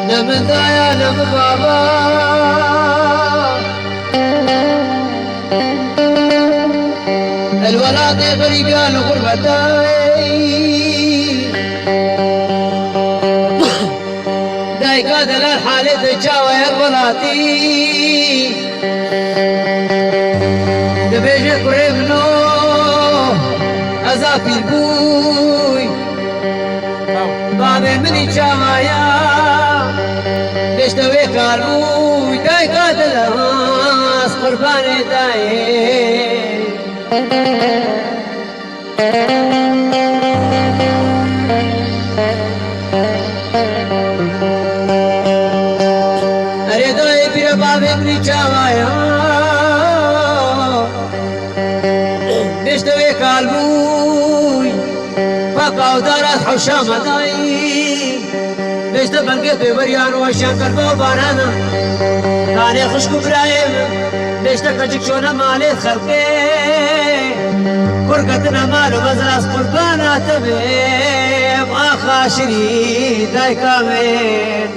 نم دايا نم بابا الولاد غريبان غربتاي دايقا دلال حالي دجاوة يا الولاتي دبيجي قريبنو أزافي البوي بابي مني جاوايا بيشتوي كاربوي دايقا دلال قرباني داي अरे तो ये फिर बाबे अपनी चावाया बिस्ते कालबुई पकाओ दारा खुशा मदाई बिस्ते बंके पेवरियान वशान कर बो बाराना काने खुशबू ब्राहिम बिस्ते कचिक शोना माले खलके كرقتنا مالو مزرعة قربانا تبيب آخا شريد داي كامل